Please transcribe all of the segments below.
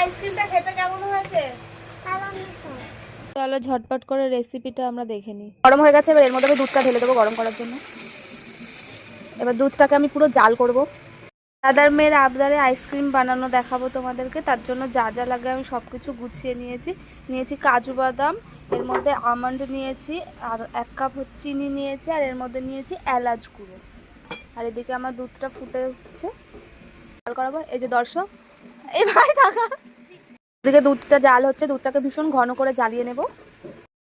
আইসক্রিমটা খেতে কেমন হয়েছে? চলো ঝটপট করে রেসিপিটা আমরা দেখে নিই। গরম হয়ে গেছে, এবার এর মধ্যে আমি দুধটা ঢেলে দেবো গরম করার জন্য। এবার দুধটাকে আমি পুরো জাল করব। দাদার মেয়ের আবদারে আইসক্রিম বানানো দেখাবো তোমাদেরকে। তার জন্য যা যা লাগে আমি সব কিছু গুছিয়ে নিয়েছি কাজু বাদাম, এর মধ্যে আমন্ড নিয়েছি, আর 1 কাপ চিনি নিয়েছি, আর এর মধ্যে নিয়েছি এলাচ গুঁড়ো। আর এদিকে আমার দুধটা ফুটে উঠছে, জাল করাবো। এই যে দর্শক, এই ভাই থাকা, এদিকে দুধটা জাল হচ্ছে, দুধটাকে ভীষণ ঘন করে জ্বালিয়ে নেব।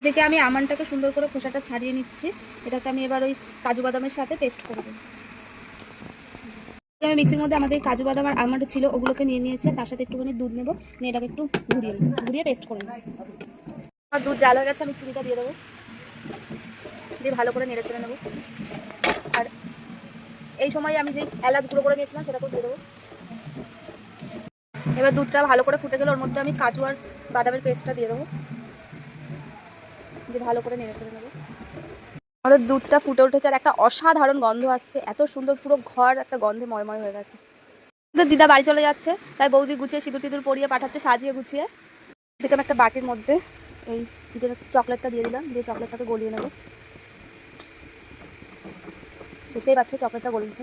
এদিকে আমি আমন্ডটাকে সুন্দর করে খোসাটা ছাড়িয়ে নিচ্ছি। এটাকে আমি এবার ওই কাজু বাদামের সাথে পেস্ট করব। আমি মিক্সির মধ্যে আমাদের কাজু বাদাম আর আমন্ড ছিল ওগুলোকে নিয়ে নিয়েছি, তার সাথে একটুখানি দুধ নেব, নিয়ে এটাকে একটু ঘুরিয়ে পেস্ট করে নেব। আমার দুধ জাল হয়ে গেছে, আমি চিনিটা দিয়ে দেবো, দিয়ে ভালো করে নেড়ে চেড়ে নেবো। আর এই সময় আমি যে এলাচ গুঁড়ো করে নিয়েছিলাম সেটাকেও দিয়ে দেবো। এবার দুধটা ভালো করে ফুটে গেলে ওর মধ্যে আমি কাজু আর বাদামের পেস্টটা দিয়ে দেবো, দিয়ে ভালো করে নেড়ে চেড়ে নেবো। আমাদের দুধটা ফুটে উঠেছে আর একটা অসাধারণ গন্ধ আসছে, এত সুন্দর, পুরো ঘর একটা গন্ধে ময়ময় হয়ে গেছে। দিদা বাড়ি চলে যাচ্ছে, তাই বৌদি গুছিয়ে সিঁদুর টিঁদুর পরিয়ে পাঠাচ্ছে, সাজিয়ে গুছিয়ে। এদিকে আমি একটা বাটির মধ্যে এই যে চকলেটটা দিয়ে দিলাম, দিয়ে চকলেটটাকে গলিয়ে নেব। দেখতেই পাচ্ছি চকলেটটা গলিয়েছে।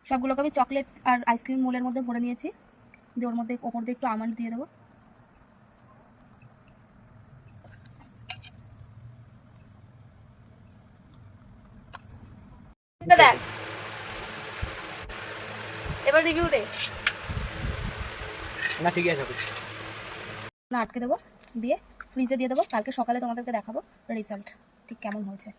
সবগুলোকে আমি চকলেট আর আইসক্রিম মোলের মধ্যে ভরে নিয়েছি, দিয়ে ওর মধ্যে ওপর দিয়ে একটু আমন্ড দিয়ে দেবো। দেখ, এবার রিভিউ দে। না ঠিক আছে, না আটকে দেবো, দিয়ে ফ্রিজে দিয়ে দেবো, কালকে সকালে তোমাদেরকে দেখাবো রেজাল্ট ঠিক কেমন হয়েছে।